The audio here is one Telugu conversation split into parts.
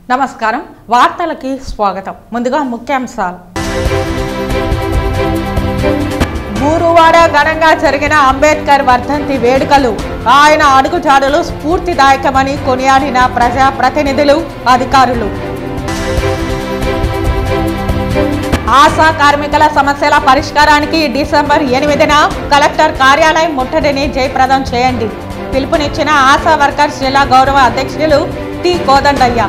నమస్కారం వార్తలకి స్వాగతం ముందుగా ముఖ్యాంశాలు గురువాడ ఘనంగా జరిగిన అంబేద్కర్ వర్ధంతి వేడుకలు ఆయన అడుగుజాడలు స్ఫూర్తిదాయకమని కొనియాడిన ప్రజా ప్రతినిధులు అధికారులు ఆశా కార్మికుల సమస్యల పరిష్కారానికి డిసెంబర్ 8న కలెక్టర్ కార్యాలయం ముట్టడిని జయప్రదం చేయండి పిలుపునిచ్చిన ఆశా వర్కర్స్ జిల్లా గౌరవ అధ్యక్షులు టి కోదండయ్య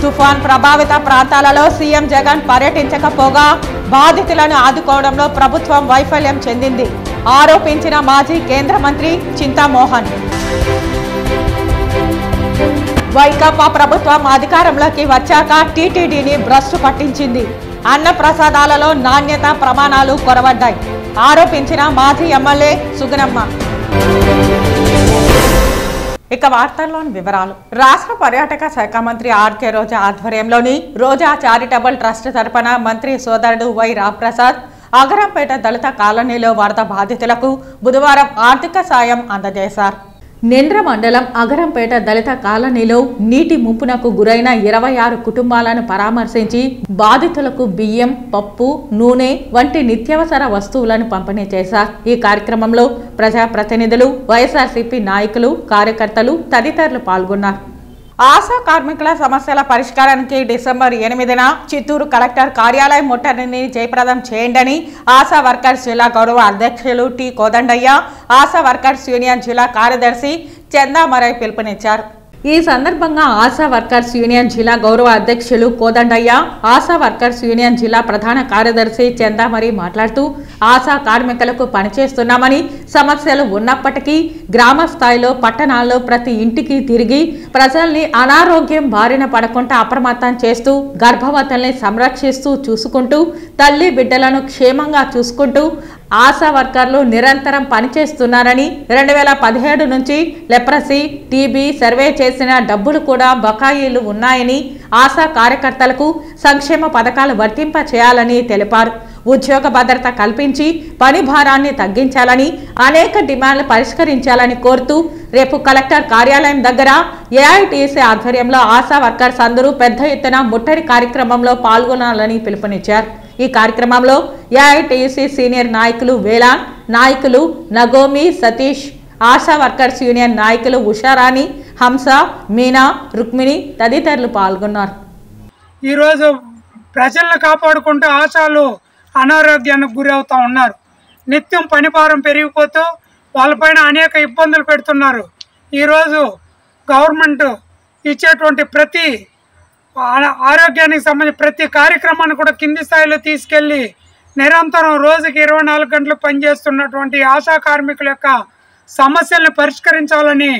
తుఫాన్ ప్రభావిత ప్రాంతాలలో సీఎం జగన్ పర్యటించకపోగా బాధితులను ఆదుకోవడంలో ప్రభుత్వం వైఫల్యం చెందింది ఆరోపించిన మాజీ కేంద్ర మంత్రి చింతామోహన్ వైకాపా ప్రభుత్వం అధికారంలోకి వచ్చాక టీటీడీని భ్రష్టు పట్టించింది అన్న ప్రసాదాలలో నాణ్యత ప్రమాణాలు కొరవడ్డాయి ఆరోపించిన మాజీ ఎమ్మెల్యే సుగనమ్మ ఇక వార్తల్లోని వివరాలు రాష్ట్ర పర్యాటక శాఖ మంత్రి ఆర్కే రోజా ఆధ్వర్యంలోని రోజా చారిటబుల్ ట్రస్ట్ తరపున మంత్రి సోదరుడు వై రాంప్రసాద్ అగరంపేట దళిత కాలనీలో వరద బాధితులకు బుధవారం ఆర్థిక సాయం అందజేశారు నింద్ర మండలం అగరంపేట దళిత కాలనీలో నీటి ముంపునకు గురైన 26 కుటుంబాలను పరామర్శించి బాధితులకు బియ్యం పప్పు నూనె వంటి నిత్యావసర వస్తువులను పంపిణీ చేశారు ఈ కార్యక్రమంలో ప్రజాప్రతినిధులు వైఎస్ఆర్సీపీ నాయకులు కార్యకర్తలు తదితరులు పాల్గొన్నారు ఆశా కార్మికుల సమస్యల పరిష్కారానికి డిసెంబర్ 8న చిత్తూరు కలెక్టర్ కార్యాలయం ముట్టడిని జయప్రదం చేయండి ఆశా వర్కర్స్ జిల్లా గౌరవ అధ్యక్షులు T Kodandaiah ASHA workers union జిల్లా కార్యదర్శి చందామరై పిలుపునిచ్చారు ఈ సందర్భంగా ఆశా వర్కర్స్ యూనియన్ జిల్లా గౌరవ అధ్యక్షులు కోదండయ్య ఆశా వర్కర్స్ యూనియన్ జిల్లా ప్రధాన కార్యదర్శి చందామరి మాట్లాడుతూ ఆశా కార్మికులకు పనిచేస్తున్నామని సమస్యలు ఉన్నప్పటికీ గ్రామ స్థాయిలో పట్టణాల్లో ప్రతి ఇంటికి తిరిగి ప్రజల్ని అనారోగ్యం బారిన పడకుండా అప్రమత్తం చేస్తూ గర్భవతుల్ని సంరక్షిస్తూ చూసుకుంటూ తల్లి బిడ్డలను క్షేమంగా చూసుకుంటూ ఆశా వర్కర్లు నిరంతరం పనిచేస్తున్నారని 2017 నుంచి లెప్రసీ టీబీ సర్వే చేసిన డబ్బులు కూడా బకాయిలు ఉన్నాయని ఆశా కార్యకర్తలకు సంక్షేమ పథకాలు వర్తింప చేయాలని తెలిపారు ఉద్యోగ భద్రత కల్పించి పని భారాన్ని తగ్గించాలని అనేక డిమాండ్లు పరిష్కరించాలని కోరుతూ రేపు కలెక్టర్ కార్యాలయం దగ్గర ఏఐటీసీ ఆధ్వర్యంలో ఆశా వర్కర్స్ అందరూ పెద్ద ఎత్తున ముట్టడి కార్యక్రమంలో పాల్గొనాలని పిలుపునిచ్చారు ఈ కార్యక్రమంలో ఏఐటీసీ సీనియర్ నాయకులు వేలా నాయకులు నగోమి సతీష్ ఆశా వర్కర్స్ యూనియన్ నాయకులు ఉషారాణి హంస మీనా రుక్మిణి తదితరులు పాల్గొన్నారు ఈరోజు ప్రజలను కాపాడుకుంటూ ఆశాలు అనారోగ్యానికి గురవుతూ ఉన్నారు నిత్యం పనిభారం పెరిగిపోతూ వాళ్ళపైన అనేక ఇబ్బందులు పెడుతున్నారు ఈరోజు గవర్నమెంట్ ఇచ్చేటువంటి ప్రతి ఆరోగ్యానికి సంబంధించి ప్రతి కార్యక్రమాన్ని కూడా కింది స్థాయిలో తీసుకెళ్ళి నిరంతరం రోజుకి 24 గంటలు పనిచేస్తున్నటువంటి ఆశా కార్మికుల యొక్క సమస్యలను పరిష్కరించాలని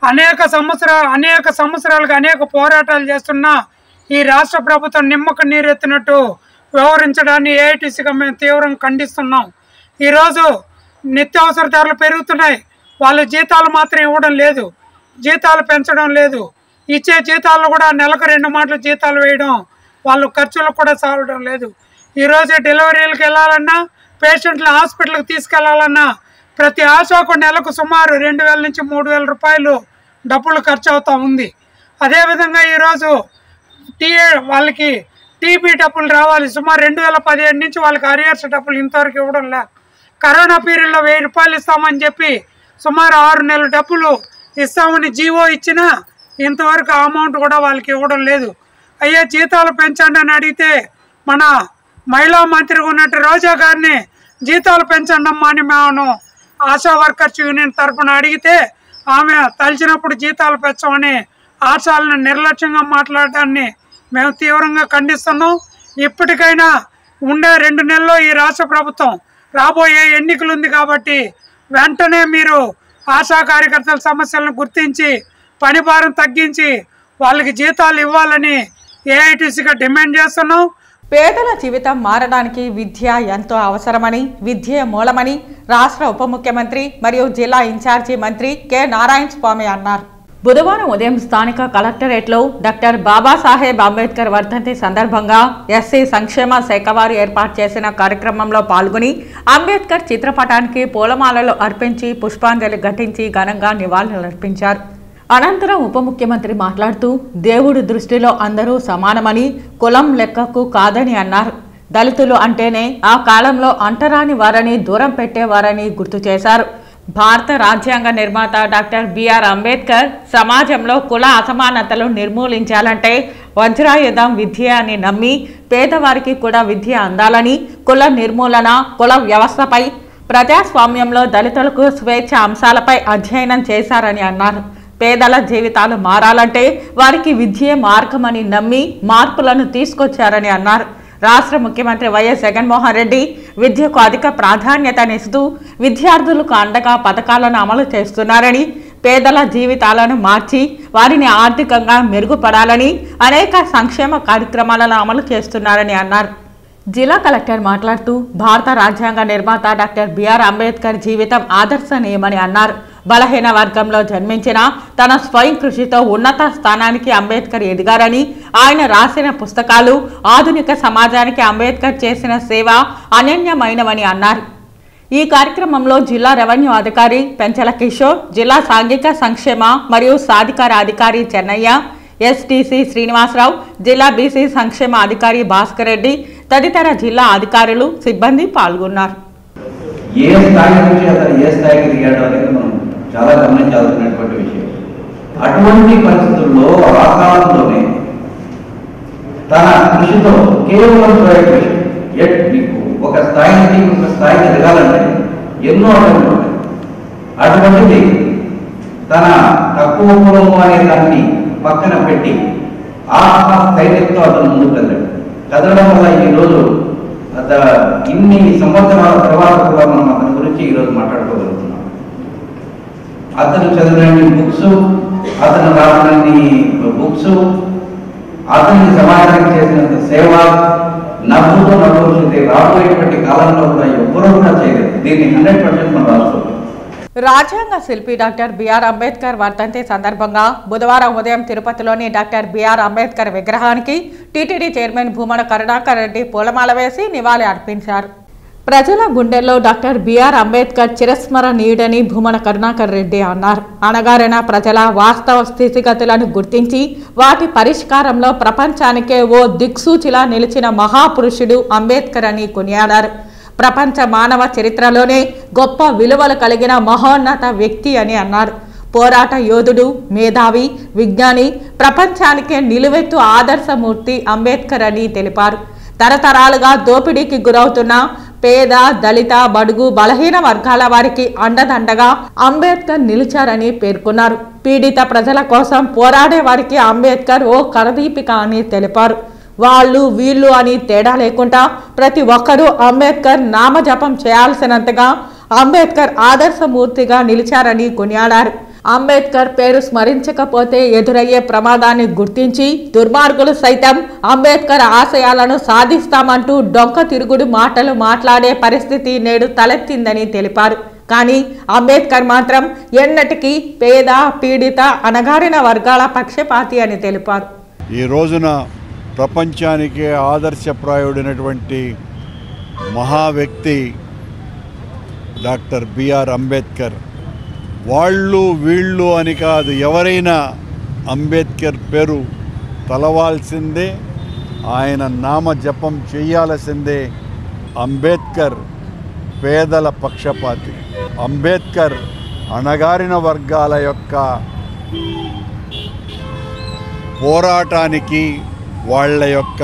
అనేక సంవత్సరాలుగా అనేక పోరాటాలు చేస్తున్నా ఈ రాష్ట్ర ప్రభుత్వం నిమ్మకు నీరెత్తినట్టు వ్యవహరించడాన్ని ఏఐటీసీగా మేము తీవ్రంగా ఖండిస్తున్నాం ఈరోజు నిత్యావసర ధరలు పెరుగుతున్నాయి వాళ్ళ జీతాలు మాత్రం ఇవ్వడం లేదు జీతాలు పెంచడం లేదు ఇచ్చే జీతాలు కూడా నెలకు 2 మాటలు జీతాలు వేయడం వాళ్ళు ఖర్చులకు కూడా సాగడం లేదు ఈరోజు డెలివరీలకు వెళ్ళాలన్నా పేషెంట్లు హాస్పిటల్కి తీసుకెళ్లాలన్నా ప్రతి ఆశాకు నెలకు సుమారు 2000 నుంచి 3000 రూపాయలు డబ్బులు ఖర్చు అవుతూ ఉంది అదేవిధంగా ఈరోజు వాళ్ళకి టీబీ డబ్బులు రావాలి సుమారు 2017 నుంచి వాళ్ళకి అరియర్స్ డబ్బులు ఇంతవరకు ఇవ్వడం లే కరోనా పీరియడ్లో 1000 రూపాయలు ఇస్తామని చెప్పి సుమారు 6 నెలల డబ్బులు ఇస్తామని జీవో ఇచ్చినా ఇంతవరకు అమౌంట్ కూడా వాళ్ళకి ఇవ్వడం లేదు అయ్యే జీతాలు పెంచండి అని అడిగితే మన మహిళా మంత్రి ఉన్నట్టు రోజా గారిని జీతాలు పెంచండి అమ్మా అని మేము ఆశా వర్కర్స్ యూనియన్ తరఫున అడిగితే ఆమె తలిచినప్పుడు జీతాలు పెంచమని ఆశాలను నిర్లక్ష్యంగా మాట్లాడడాన్ని మేము తీవ్రంగా ఖండిస్తున్నాం ఇప్పటికైనా ఉండే 2 నెలల్లో ఈ రాష్ట్ర ప్రభుత్వం రాబోయే ఎన్నికలు ఉంది కాబట్టి వెంటనే మీరు ఆశా కార్యకర్తల సమస్యలను గుర్తించి పని భారం తగ్గించి వాళ్ళకి జీతాలు ఇవ్వాలని ఏఐటీసీగా డిమాండ్ చేస్తున్నాం పేదల జీవితం మారడానికి విద్య ఎంతో అవసరమని విద్యే మూలమని రాష్ట్ర ఉప ముఖ్యమంత్రి మరియు జిల్లా ఇన్ఛార్జి మంత్రి కె నారాయణ స్వామి అన్నారు బుధవారం ఉదయం స్థానిక కలెక్టరేట్లో డాక్టర్ బాబాసాహెబ్ అంబేద్కర్ వర్ధంతి సందర్భంగా ఎస్సీ సంక్షేమ శాఖ వారు ఏర్పాటు చేసిన కార్యక్రమంలో పాల్గొని అంబేద్కర్ చిత్రపటానికి పూలమాలలు అర్పించి పుష్పాంజలి ఘటించి ఘనంగా నివాళులర్పించారు. అనంతరం ఉప ముఖ్యమంత్రి మాట్లాడుతూ దేవుడి దృష్టిలో అందరూ సమానమని, కులం లెక్కకు కాదని అన్నారు. దళితులు అంటేనే ఆ కాలంలో అంటరాని వారని, దూరం పెట్టేవారని గుర్తు చేశారు. భారత రాజ్యాంగ నిర్మాత డాక్టర్ బిఆర్ అంబేద్కర్ సమాజంలో కుల అసమానతలు నిర్మూలించాలంటే వజ్రాయుధం విద్య అని నమ్మి పేదవారికి కూడా విద్య అందాలని, కుల నిర్మూలన, కుల వ్యవస్థపై, ప్రజాస్వామ్యంలో దళితులకు స్వేచ్ఛ అంశాలపై అధ్యయనం చేశారని అన్నారు. పేదల జీవితాలు మారాలంటే వారికి విద్యే మార్గమని నమ్మి మార్పులను తీసుకొచ్చారని అన్నారు. రాష్ట్ర ముఖ్యమంత్రి వైఎస్ జగన్మోహన్ రెడ్డి విద్యకు అధిక ప్రాధాన్యతనిస్తూ విద్యార్థులకు అండగా పథకాలను అమలు చేస్తున్నారని, పేదల జీవితాలను మార్చి వారిని ఆర్థికంగా మెరుగుపడాలని అనేక సంక్షేమ కార్యక్రమాలను అమలు చేస్తున్నారని అన్నారు. జిల్లా కలెక్టర్ మాట్లాడుతూ భారత రాజ్యాంగ నిర్మాత డాక్టర్ బిఆర్ అంబేద్కర్ జీవితం ఆదర్శనీయమని అన్నారు. బలహీన వర్గంలో జన్మించిన తన స్వయం కృషితో ఉన్నత స్థానానికి అంబేద్కర్ ఎదిగారని, ఆయన రాసిన పుస్తకాలు ఆధునిక సమాజానికి అంబేద్కర్ చేసిన సేవ అనన్యమైనవని అన్నారు. ఈ కార్యక్రమంలో జిల్లా రెవెన్యూ అధికారి పెంచల కిషోర్, జిల్లా సాంఘిక సంక్షేమ మరియు సాధికార అధికారి చెన్నయ్య, ఎస్టీసీ శ్రీనివాసరావు, జిల్లా బీసీ సంక్షేమ అధికారి భాస్కర్ రెడ్డి తదితర జిల్లా అధికారులు, సిబ్బంది పాల్గొన్నారు. ఏ స్థాయి నుంచి అతను ఏ స్థాయికి దిగాడు అనేది మనం చాలా గమనించాల్సినటువంటి విషయం. అటువంటి పరిస్థితుల్లో ఆ కాలంలోనే తన కృషితో కేవలం ప్రయత్నం మీకు ఒక స్థాయి నుంచి ఇంకొక స్థాయికి ఎదగాలంటే ఎన్నో అడ్డంకులు ఉంటాయి. అటువంటిది తన తక్కువ కులము అనే దాన్ని పక్కన పెట్టి స్థైర్యంతో అతను ముందుకు కదలడం వల్ల ఈరోజు ఇన్ని సంవత్సరాల తర్వాత కూడా మనం అతని గురించి ఈరోజు మాట్లాడుకోగలుగుతున్నాం. అతను చదివినన్ని బుక్స్, అతను రాసినన్ని బుక్స్, అతని సమాజానికి చేసినంత సేవ నవ్వుతో నవ్వుతుంది రాబోయేటువంటి కాలంలో కూడా ఎవరూ కూడా చేయలేదు. దీన్ని 100% మనం రాసుకోవాలి. రాజ్యాంగ శిల్పి డాక్టర్ బిఆర్ అంబేద్కర్ వర్ధంతి సందర్భంగా బుధవారం ఉదయం తిరుపతిలోని డాక్టర్ బిఆర్ అంబేద్కర్ విగ్రహానికి టీటీడీ చైర్మన్ భూమన కరుణాకర్ రెడ్డి పూలమాల వేసి నివాళి అర్పించారు. ప్రజల గుండెల్లో డాక్టర్ బిఆర్ అంబేద్కర్ చిరస్మరణీయుడని భూమన కరుణాకర్ రెడ్డి అన్నారు. అణగారిన ప్రజల వాస్తవ స్థితిగతులను గుర్తించి వాటి పరిష్కారంలో ప్రపంచానికే ఓ దిక్సూచిలా నిలిచిన మహాపురుషుడు అంబేద్కర్ అని కొనియాడారు. ప్రపంచ మానవ చరిత్రలోనే గొప్ప విలువలు కలిగిన మహోన్నత వ్యక్తి అని అన్నారు. పోరాట యోధుడు, మేధావి, విజ్ఞాని, ప్రపంచానికే నిలువెత్తు ఆదర్శమూర్తి అంబేద్కర్ అని తెలిపారు. తరతరాలుగా దోపిడీకి గురవుతున్న పేద, దళిత, బడుగు, బలహీన వర్గాల వారికి అండదండగా అంబేద్కర్ నిలిచారని పేర్కొన్నారు. పీడిత ప్రజల కోసం పోరాడే వారికి అంబేద్కర్ ఓ కరదీపిక అని తెలిపారు. వాళ్ళు వీళ్ళు అని తేడా లేకుండా ప్రతి ఒక్కరూ అంబేద్కర్ నామజపం చేయాల్సినంతగా అంబేద్కర్ ఆదర్శమూర్తిగా నిలిచారని కొనియాడారు. అంబేద్కర్ పేరు స్మరించకపోతే ఎదురయ్యే ప్రమాదాన్ని గుర్తించి దుర్మార్గులు సైతం అంబేద్కర్ ఆశయాలను సాధిస్తామంటూ డొంక తిరుగుడు మాటలు మాట్లాడే పరిస్థితి నేడు తలెత్తిందని తెలిపారు. కానీ అంబేద్కర్ మాత్రం ఎన్నటికీ పేద, పీడిత, అణగారిన వర్గాల పక్షపాతి అని తెలిపారు. ఈ రోజున ప్రపంచానికే ఆదర్శప్రాయుడైనటువంటి మహావ్యక్తి డాక్టర్ బిఆర్ అంబేద్కర్. వాళ్ళు వీళ్ళు అని కాదు, ఎవరైనా అంబేద్కర్ పేరు తలవాల్సిందే, ఆయన నామ జపం చేయాల్సిందే. అంబేద్కర్ పేదల పక్షపాతి. అంబేద్కర్ అణగారిన వర్గాల యొక్క పోరాటానికి, వాళ్ళ యొక్క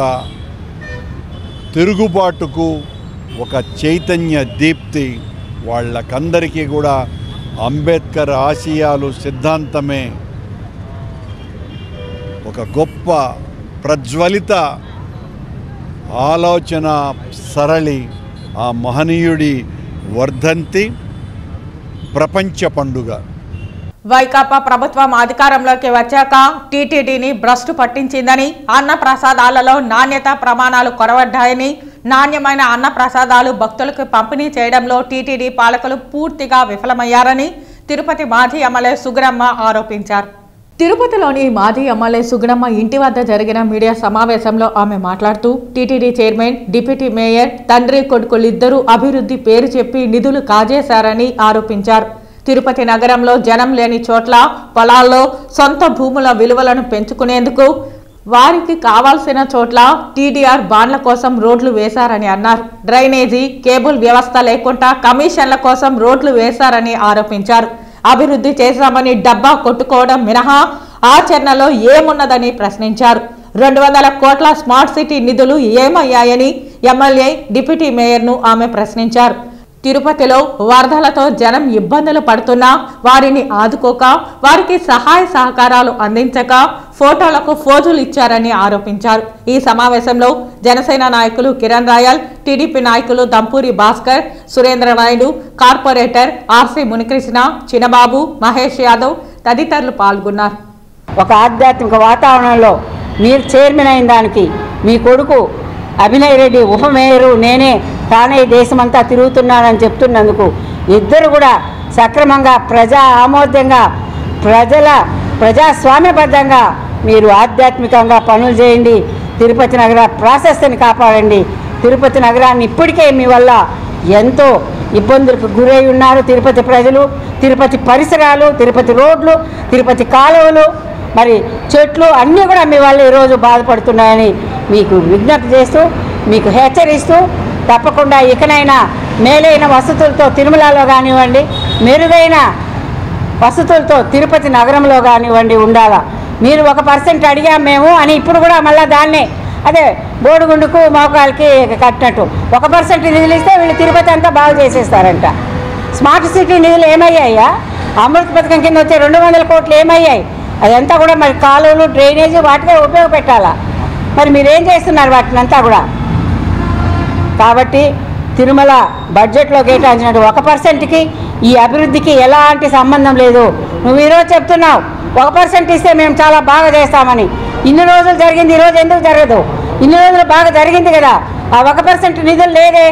తిరుగుబాటుకు ఒక చైతన్య దీప్తి. వాళ్ళకందరికీ కూడా అంబేద్కర్ ఆశయాలు, సిద్ధాంతమే ఒక గొప్ప ప్రజ్వలిత ఆలోచన సరళి. ఆ మహనీయుడి వర్ధంతి ప్రపంచ పండుగ. వైకాపా ప్రభుత్వం అధికారంలోకి వచ్చాక టీటీడీని భ్రష్టు పట్టించిందని, అన్న ప్రసాదాలలో నాణ్యత ప్రమాణాలు కొరవడ్డాయని, నాణ్యమైన అన్న ప్రసాదాలు భక్తులకు పంపిణీ చేయడంలో టీటీడీ పాలకులు పూర్తిగా విఫలమయ్యారని తిరుపతి మాజీ ఎమ్మెల్యే సుగుణమ్మ ఆరోపించారు. తిరుపతిలోని మాజీ ఎమ్మెల్యే సుగుణమ్మ ఇంటి వద్ద జరిగిన మీడియా సమావేశంలో ఆమె మాట్లాడుతూ టీటీడీ చైర్మన్, డిప్యూటీ మేయర్ తండ్రి కొడుకులిద్దరూ అభివృద్ధి పేరు చెప్పి నిధులు కాజేశారని ఆరోపించారు. తిరుపతి నగరంలో జనం లేని చోట్ల పొలాల్లో సొంత భూముల విలువలను పెంచుకునేందుకు వారికి కావాల్సిన చోట్ల టీడీఆర్ బాండ్ల కోసం రోడ్లు వేశారని అన్నారు. డ్రైనేజీ కేబుల్ వ్యవస్థ లేకుండా కమిషన్ల కోసం రోడ్లు వేశారని ఆరోపించారు. అభివృద్ధి చేశామని డబ్బా కొట్టుకోవడం మినహా ఆచరణలో ఏమున్నదని ప్రశ్నించారు. 200 కోట్ల స్మార్ట్ సిటీ నిధులు ఏమయ్యాయని ఎమ్మెల్యే డిప్యూటీ మేయర్ను ఆమె ప్రశ్నించారు. తిరుపతిలో వరదలతో జనం ఇబ్బందులు పడుతున్నా వారిని ఆదుకోక వారికి సహాయ సహకారాలు అందించక ఫోటోలకు ఫోజులు ఇచ్చారని ఆరోపించారు. ఈ సమావేశంలో జనసేన నాయకులు కిరణ్ రాయల్, టీడీపీ నాయకులు దంపూరి భాస్కర్, సురేంద్ర నాయుడు, కార్పొరేటర్ ఆర్సీ మునికృష్ణ, చిన్నబాబు, మహేష్ యాదవ్ తదితరులు పాల్గొన్నారు. ఒక ఆధ్యాత్మిక వాతావరణంలో మీరు చైర్మన్ అయిన దానికి మీ కొడుకు అభినయ్ రెడ్డి ఉప మేయరు నేనే తానే దేశమంతా తిరుగుతున్నానని చెప్తున్నందుకు ఇద్దరు కూడా సక్రమంగా ప్రజా ఆమోదంగా ప్రజాస్వామ్యబద్ధంగా మీరు ఆధ్యాత్మికంగా పనులు చేయండి. తిరుపతి నగర ప్రాశస్తిని కాపాడండి. తిరుపతి నగరాన్ని ఇప్పటికే మీ వల్ల ఎంతో ఇబ్బందులకు గురై ఉన్నారు తిరుపతి ప్రజలు. తిరుపతి పరిసరాలు, తిరుపతి రోడ్లు, తిరుపతి కాలువలు, మరి చెట్లు అన్నీ కూడా మీ వల్ల ఈరోజు బాధపడుతున్నాయని మీకు విజ్ఞప్తి చేస్తూ మీకు హెచ్చరిస్తూ తప్పకుండా ఇకనైనా మేలైన వసతులతో తిరుమలలో కానివ్వండి, మెరుగైన వసతులతో తిరుపతి నగరంలో కానివ్వండి ఉండాలా. మీరు 1% అడిగాం మేము అని ఇప్పుడు కూడా మళ్ళీ దాన్నే అదే బోడిగుండుకు మోకాలకి కట్టినట్టు 1% నిధులు ఇస్తే వీళ్ళు తిరుపతి అంతా బాగు చేసేస్తారంట. స్మార్ట్ సిటీ నిధులు ఏమయ్యాయా? అమృత్ పథకం కింద వచ్చే 200 కోట్లు ఏమయ్యాయి? అదంతా కూడా మరి కాలువలు, డ్రైనేజీ వాటికే ఉపయోగపెట్టాలా. మరి మీరేం చేస్తున్నారు వాటినంతా కూడా? కాబట్టి తిరుమల బడ్జెట్లో కేటాయించినట్టు 1%కి ఈ అభివృద్ధికి ఎలాంటి సంబంధం లేదు. నువ్వు ఈరోజు చెప్తున్నావు 1% ఇస్తే మేము చాలా బాగా చేస్తామని. ఇన్ని రోజులు జరిగింది, ఈరోజు ఎందుకు జరగదు? ఇన్ని రోజులు బాగా జరిగింది కదా. ఆ 1% నిధులు లేదే.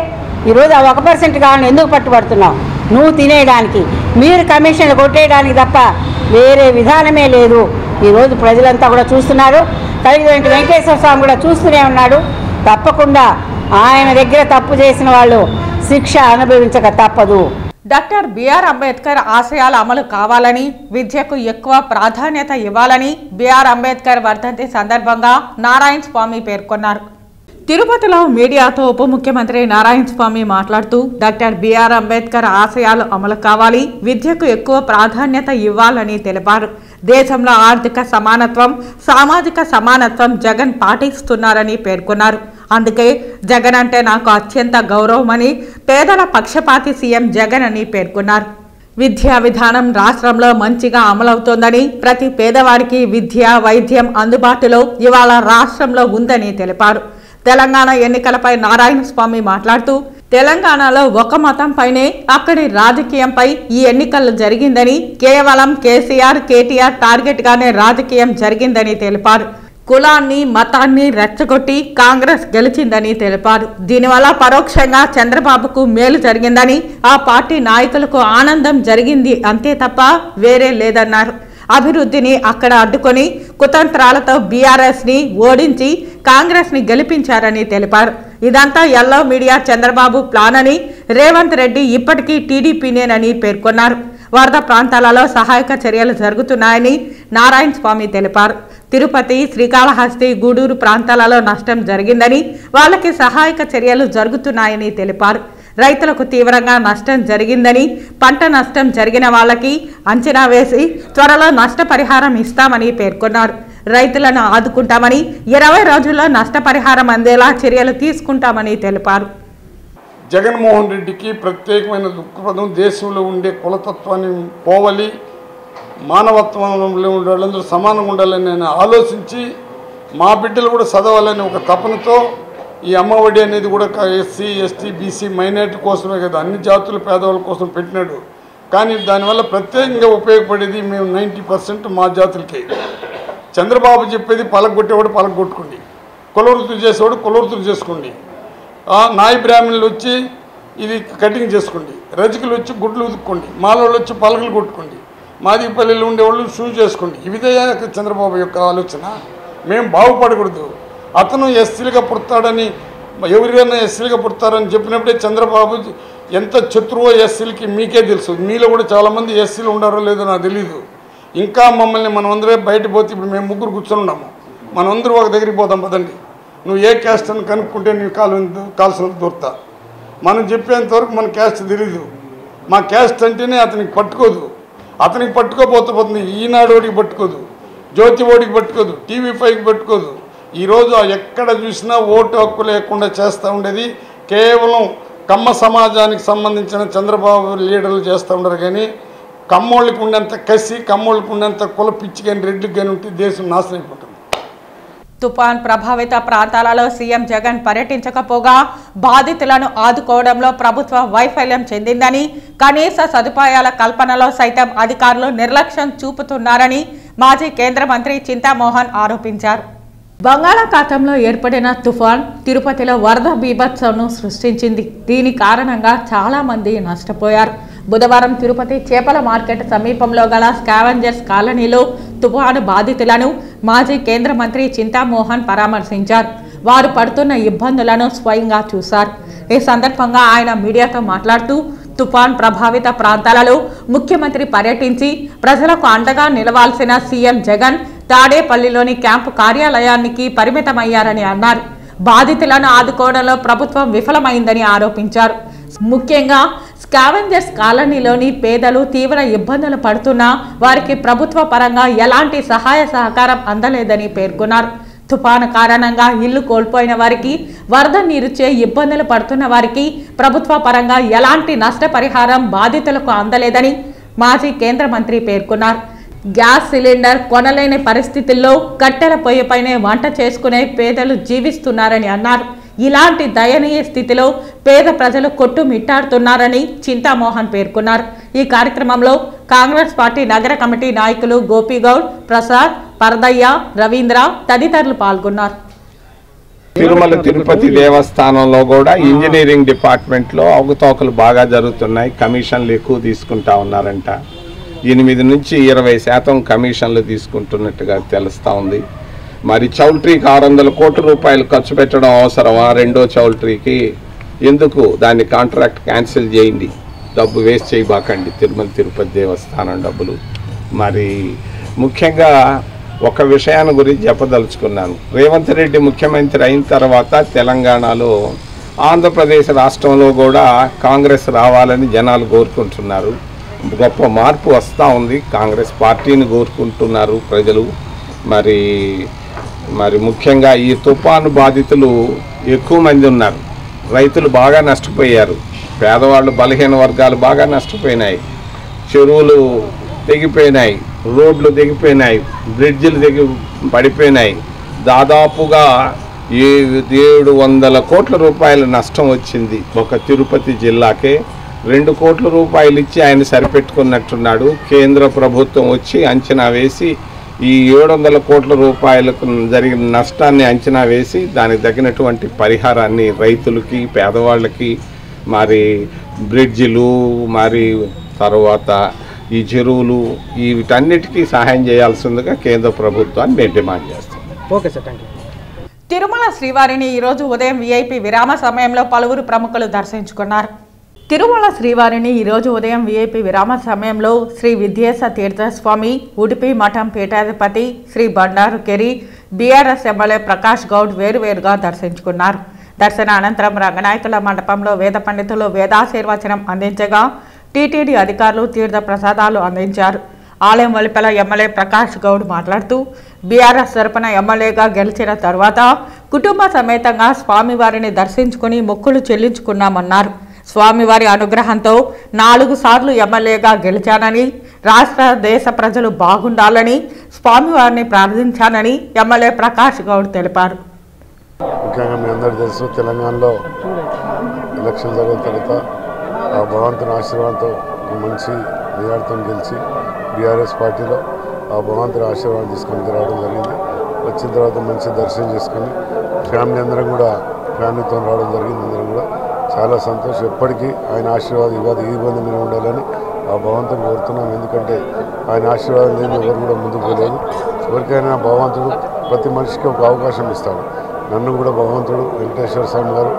ఈరోజు ఆ 1% కావాలని ఎందుకు పట్టుబడుతున్నావు? నువ్వు తినేయడానికి, మీరు కమిషన్లు కొట్టేయడానికి తప్ప వేరే విధానమే లేదు. ఈరోజు ప్రజలంతా కూడా చూస్తున్నారు. కలిగిన వెంకటేశ్వర స్వామి కూడా చూస్తూనే ఉన్నాడు. తప్పకుండా ఆయన దగ్గర తప్పు చేసిన వాళ్ళు శిక్ష అనుభవించక తప్పదు. డాక్టర్ బిఆర్ అంబేద్కర్ ఆశయాల అమలు కావాలని, విద్యకు ఎక్కువ ప్రాధాన్యత ఇవ్వాలని బిఆర్ అంబేద్కర్ వర్ధంతి సందర్భంగా నారాయణ స్వామి పేర్కొన్నారు. తిరుపతిలో మీడియాతో ఉప ముఖ్యమంత్రి నారాయణ స్వామి మాట్లాడుతూ డాక్టర్ బిఆర్ అంబేద్కర్ ఆశయాలు అమలు కావాలి, విద్యకు ఎక్కువ ప్రాధాన్యత ఇవ్వాలని తెలిపారు. దేశంలో ఆర్థిక సమానత్వం, సామాజిక సమానత్వం జగన్ పాటిస్తున్నారని పేర్కొన్నారు. అందుకే జగన్ అంటే నాకు అత్యంత గౌరవమని పేదల పక్షపాతి సీఎం జగన్ అని పేర్కొన్నారు. విద్యా విధానం రాష్ట్రంలో మంచిగా అమలవుతోందని, ప్రతి పేదవాడికి విద్య, వైద్యం అందుబాటులో ఇవాళ రాష్ట్రంలో ఉందని తెలిపారు. తెలంగాణ ఎన్నికలపై నారాయణ స్వామి మాట్లాడుతూ తెలంగాణలో ఒక మతంపైనే అక్కడి రాజకీయంపై ఈ ఎన్నికలు జరిగిందని, కేవలం కేసీఆర్, కేటీఆర్ టార్గెట్ గానే రాజకీయం జరిగిందని తెలిపారు. కులాన్ని, మతాన్ని రెచ్చగొట్టి కాంగ్రెస్ గెలిచిందని తెలిపారు. దీనివల్ల పరోక్షంగా చంద్రబాబుకు మేలు జరిగిందని, ఆ పార్టీ నాయకులకు ఆనందం జరిగింది అంతే తప్ప వేరే లేదన్నారు. అభివృద్ధిని అక్కడ అడ్డుకొని కుతంత్రాలతో బీఆర్ఎస్ ని ఓడించి కాంగ్రెస్ ని గెలిపించారని తెలిపారు. ఇదంతా ఎల్లో మీడియా చంద్రబాబు ప్లాన్ అని, రేవంత్ రెడ్డి ఇప్పటికీ టీడీపీనేనని పేర్కొన్నారు. వరద ప్రాంతాలలో సహాయక చర్యలు జరుగుతున్నాయని నారాయణ స్వామి తెలిపారు. తిరుపతి, శ్రీకాళహస్తి, గూడూరు ప్రాంతాలలో నష్టం జరిగిందని, వాళ్ళకి సహాయక చర్యలు జరుగుతున్నాయని తెలిపారు. రైతులకు తీవ్రంగా నష్టం జరిగిందని, పంట నష్టం జరిగిన వాళ్ళకి అంచనా వేసి త్వరలో నష్టపరిహారం ఇస్తామని పేర్కొన్నారు. రైతులను ఆదుకుంటామని, 20 రోజుల్లో నష్టపరిహారం అందేలా చర్యలు తీసుకుంటామని తెలిపారు. జగన్మోహన్ రెడ్డికి ప్రత్యేకమైన దృక్పథం, దేశంలో ఉండే కులతత్వాన్ని పోవలి, మానవత్వంలో ఉండే వాళ్ళందరూ సమానంగా ఉండాలని ఆయన ఆలోచించి మా బిడ్డలు కూడా చదవాలని ఒక తపనతో ఈ అమ్మఒడి అనేది కూడా ఎస్సీ, ఎస్టీ, బీసీ, మైనారిటీ కోసమే కదా, అన్ని జాతుల పేదవాళ్ళ కోసం పెట్టినాడు. కానీ దానివల్ల ప్రత్యేకంగా ఉపయోగపడేది మేము 90% మా జాతులకే. చంద్రబాబు చెప్పేది పలగొట్టేవాడు పలగొట్టుకోండి, కులవృత్తులు చేసేవాడు కులవృత్తులు చేసుకోండి, నాయి బ్రాహ్మణులు వచ్చి ఇది కటింగ్ చేసుకోండి, రజకులు వచ్చి గుడ్లు ఉదుక్కోండి, మాలవాళ్ళు వచ్చి పలకలు కొట్టుకోండి, మాదిపల్లిలో ఉండేవాళ్ళు షూ చేసుకోండి. ఇదే చంద్రబాబు యొక్క ఆలోచన. మేము బాగుపడకూడదు. అతను ఎస్సీలుగా పుడతాడని, ఎవరికైనా ఎస్సీలుగా పుడతారని చెప్పినప్పుడే చంద్రబాబు ఎంత శత్రువో ఎస్సీలకి మీకే తెలుసు. మీలో కూడా చాలామంది ఎస్సీలు ఉండారో లేదో నాకు తెలీదు. ఇంకా మమ్మల్ని మనం అందరూ బయట పోతే ఇప్పుడు మేము ముగ్గురు కూర్చొని ఉన్నాము, మనం అందరూ ఒక దగ్గరికి పోదాం పదండి, నువ్వు ఏ క్యాస్ట్ అని కనుక్కుంటే నీకు కాల్సిన దొరుకుతా. మనం చెప్పేంతవరకు మన క్యాస్ట్ తెలీదు. మా క్యాస్ట్ అంటేనే అతనికి పట్టుకోదు, అతనికి పట్టుకోపోతుంది. ఈనాడు ఓడికి పట్టుకోదు, జ్యోతి ఓడికి పట్టుకోదు, TV5కి పట్టుకోదు. ఈరోజు ఎక్కడ చూసినా ఓటు హక్కు లేకుండా చేస్తూ ఉండేది కేవలం కమ్మ సమాజానికి సంబంధించిన చంద్రబాబు లీడర్లు చేస్తూ ఉండరు. కానీ కమ్మోళ్ళకి ఉండేంత కసి, కమ్మోళ్ళకి ఉండేంత కుల పిచ్చి కానీ రెడ్డికి కానీ ఉంటే దేశం నాశనం అయిపోతుంది. తుఫాన్ ప్రభావిత ప్రాంతాలలో సీఎం జగన్ పర్యటించకపోగా బాధితులను ఆదుకోవడంలో ప్రభుత్వం వైఫల్యం చెందిందని, కనీస సదుపాయాల కల్పనలో సైతం అధికారులు నిర్లక్ష్యం చూపుతున్నారని మాజీ కేంద్ర మంత్రి చింతామోహన్ ఆరోపించారు. బంగాళాఖాతంలో ఏర్పడిన తుఫాన్ తిరుపతిలో వరద బీభత్సంను సృష్టించింది. దీని కారణంగా చాలా మంది నష్టపోయారు. బుధవారం తిరుపతి చేపల మార్కెట్ సమీపంలో గల స్కావెంజర్స్ కాలనీలో తుఫాను బాధితులను మాజీ కేంద్ర మంత్రి చింతామోహన్ పరామర్శించారు. వారు పడుతున్న ఇబ్బందులను స్వయంగా చూశారు. ఈ సందర్భంగా ఆయన మీడియాతో మాట్లాడుతూ తుఫాన్ ప్రభావిత ప్రాంతాలలో ముఖ్యమంత్రి పర్యటించి ప్రజలకు అండగా నిలవాల్సిన సీఎం జగన్ తాడేపల్లిలోని క్యాంపు కార్యాలయానికి పరిమితమయ్యారని అన్నారు. బాధితులను ఆదుకోవడంలో ప్రభుత్వం విఫలమైందని ఆరోపించారు. ముఖ్యంగా స్కావెంజర్స్ కాలనీలోని పేదలు తీవ్ర ఇబ్బందులు పడుతున్నా వారికి ప్రభుత్వ పరంగా ఎలాంటి సహాయ సహకారం అందలేదని పేర్కొన్నారు. తుఫాను కారణంగా ఇల్లు కోల్పోయిన వారికి, వరద నీరుచే ఇబ్బందులు పడుతున్న వారికి ప్రభుత్వ పరంగా ఎలాంటి నష్టపరిహారం బాధితులకు అందలేదని మాజీ కేంద్ర మంత్రి పేర్కొన్నారు. గ్యాస్ సిలిండర్ కొనలేని పరిస్థితుల్లో కట్టెల పొయ్యిపైనే వంట చేసుకునే పేదలు జీవిస్తున్నారని అన్నారు. ఇలాంటి దయనీయ స్థితిలో పేద ప్రజలు కొట్టుమిట్టాడుతున్నారని చింతామోహన్ పేర్కొన్నారు. ఈ కార్యక్రమంలో కాంగ్రెస్ పార్టీ నగర కమిటీ నాయకులు గోపిగౌడ్, ప్రసాద్, పరదయ్య, రవీంద్ర తదితరులు పాల్గొన్నారు. తిరుమల తిరుపతి దేవస్థానంలో కూడా ఇంజనీరింగ్ డిపార్ట్మెంట్లో అవకతవకలు బాగా జరుగుతున్నాయి. కమిషన్లు ఎక్కువ తీసుకుంటా ఉన్నారంట. 8 నుంచి 20% కమిషన్లు తీసుకుంటున్నట్టుగా తెలుస్తూ ఉంది. మరి చౌల్ట్రీకి 600 కోట్ల రూపాయలు ఖర్చు పెట్టడం అవసరమా? రెండో చౌల్ట్రీకి ఎందుకు? దాన్ని కాంట్రాక్ట్ క్యాన్సిల్ చేయండి, డబ్బు వేస్ట్ చేయబాకండి తిరుమల తిరుపతి దేవస్థానం డబ్బులు. మరి ముఖ్యంగా ఒక విషయాన్ని గురించి చెప్పదలుచుకున్నాను. రేవంత్ రెడ్డి ముఖ్యమంత్రి అయిన తర్వాత తెలంగాణలో, ఆంధ్రప్రదేశ్ రాష్ట్రంలో కూడా కాంగ్రెస్ రావాలని జనాలు కోరుకుంటున్నారు. గొప్ప మార్పు వస్తూ ఉంది. కాంగ్రెస్ పార్టీని కోరుకుంటున్నారు ప్రజలు. మరి ముఖ్యంగా ఈ తుఫాను బాధితులు ఎక్కువ మంది ఉన్నారు. రైతులు బాగా నష్టపోయారు. పేదవాళ్ళు, బలహీన వర్గాలు బాగా నష్టపోయినాయి. చెరువులు తెగిపోయినాయి, రోడ్లు తెగిపోయినాయి, బ్రిడ్జిలు పడిపోయినాయి. దాదాపుగా 700 కోట్ల రూపాయల నష్టం వచ్చింది. ఒక తిరుపతి జిల్లాకే 2 కోట్ల రూపాయలు ఇచ్చి ఆయన సరిపెట్టుకున్నట్టున్నాడు. కేంద్ర ప్రభుత్వం వచ్చి అంచనా వేసి ఈ 700 కోట్ల రూపాయలకు జరిగిన నష్టాన్ని అంచనా వేసి దానికి తగినటువంటి పరిహారాన్ని రైతులకి, పేదవాళ్ళకి, మరి బ్రిడ్జిలు, మరి తర్వాత ఈ చెరువులు, వీటన్నిటికీ సహాయం చేయాల్సిందిగా కేంద్ర ప్రభుత్వాన్ని మేము డిమాండ్ చేస్తాం. Okay sir, thank you. Tirumala శ్రీవారిని ఈరోజు ఉదయం VIP విరామ సమయంలో పలువురు ప్రముఖులు దర్శించుకున్నారు. తిరుమల శ్రీవారిని ఈరోజు ఉదయం VIP విరామ సమయంలో శ్రీ విద్యేశ తీర్థస్వామి, ఉడిపి మఠం పీఠాధిపతి శ్రీ బండారు కెరి, BRS ఎమ్మెల్యే ప్రకాష్ గౌడ్ వేరువేరుగా దర్శించుకున్నారు. దర్శన అనంతరం రంగనాయకుల మండపంలో వేద పండితులు వేదాశీర్వచనం అందించగా TTD అధికారులు తీర్థ ప్రసాదాలు అందించారు. ఆలయం వెలుపల ఎమ్మెల్యే ప్రకాష్ గౌడ్ మాట్లాడుతూ BRS తరపున ఎమ్మెల్యేగా గెలిచిన తర్వాత కుటుంబ సమేతంగా స్వామివారిని దర్శించుకుని మొక్కులు చెల్లించుకున్నామన్నారు. స్వామివారి అనుగ్రహంతో 4 సార్లు ఎమ్మెల్యేగా గెలిచానని, రాష్ట్ర దేశ ప్రజలు బాగుండాలని స్వామివారిని ప్రార్థించానని ఎమ్మెల్యే ప్రకాష్ గౌడ్ తెలిపారు. ముఖ్యంగా మీ అందరూ తెలుసు, తెలంగాణలో ఎలక్షన్ జరిగిన తర్వాత ఆ భగవంతుని ఆశీర్వాదంతో మంచి మెజార్టీతో గెలిచి BRS పార్టీలో ఆ భగవంతుని ఆశీర్వాదం తీసుకొని రావడం జరిగింది. వచ్చిన తర్వాత మంచి దర్శనం చేసుకొని ఫ్యామిలీ అందరం కూడా ఫ్యామిలీతో రావడం జరిగింది. అందరం కూడా చాలా సంతోషం. ఎప్పటికీ ఆయన ఆశీర్వాదం ఈ ఇబ్బంది మీద ఉండాలని ఆ భగవంతుని కోరుతున్నాం. ఎందుకంటే ఆయన ఆశీర్వాదం లేని ఎవరు కూడా ముందుకు పోలేదు. ఎవరికైనా భగవంతుడు ప్రతి మనిషికి ఒక అవకాశం ఇస్తాడు. నన్ను కూడా భగవంతుడు వెంకటేశ్వర స్వామి గారు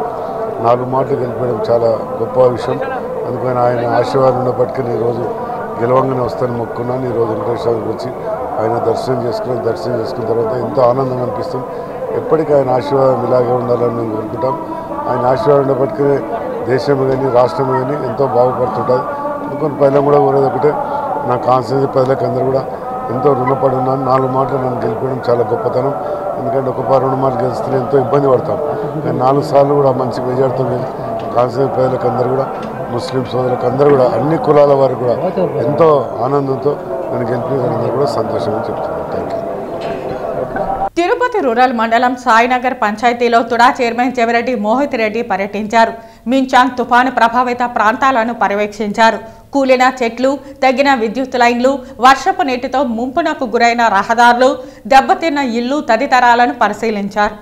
4 మాటలు గెలిపడం చాలా గొప్ప విషయం. అందుకని ఆయన ఆశీర్వాదం ఉన్నప్పటికీ ఈరోజు గెలవంగానే వస్తాను మొక్కున్నాను. ఈరోజు వెంకటేశ్వరానికి వచ్చి ఆయన దర్శనం చేసుకున్న తర్వాత ఎంతో ఆనందం అనిపిస్తుంది. ఎప్పటికీ ఆయన ఆశీర్వాదం ఇలాగే ఉండాలని మేము కోరుకుంటాం. ఆయన ఆశీర్వాదం ఉన్నప్పటికీ దేశం కానీ రాష్ట్రం కానీ ఎంతో బాగుపడుతుంటుంది. అందుకని ప్రజలు కూడా కోరేది ఒకటే, నా కాన్స్టిట్యూన్సీ ప్రజలకు అందరూ కూడా ఎంతో రుణపడి ఉన్నాను. 4 మాటలు నన్ను గెలిపడం చాలా గొప్పతనం. ఎందుకంటే ఒక 2 మాటలు గెలిస్తే ఎంతో ఇబ్బంది పడతాం. కానీ 4 సార్లు కూడా మంచి మెజార్టీతో కాన్స్టిట్యూన్సీ ప్రజలకు అందరూ కూడా, ముస్లిం సోదరులకు అందరూ కూడా, అన్ని కులాల వారు కూడా ఎంతో ఆనందంతో నన్ను గెలిపించిన అందరూ కూడా సంతోషంగా చెప్తున్నాను. Thank you. తిరుపతి రూరల్ మండలం సాయినగర్ పంచాయతీలో తుడా చైర్మన్ చెవిరెడ్డి మోహిత్ రెడ్డి పర్యటించారు. మించాంగ్ తుఫాను ప్రభావిత ప్రాంతాలను పర్యవేక్షించారు. కూలిన చెట్లు, తగిన విద్యుత్ లైన్లు, వర్షపు నీటితో ముంపునకు గురైన రహదారులు, దెబ్బతిన్న ఇళ్లు తదితరాలను పరిశీలించారు.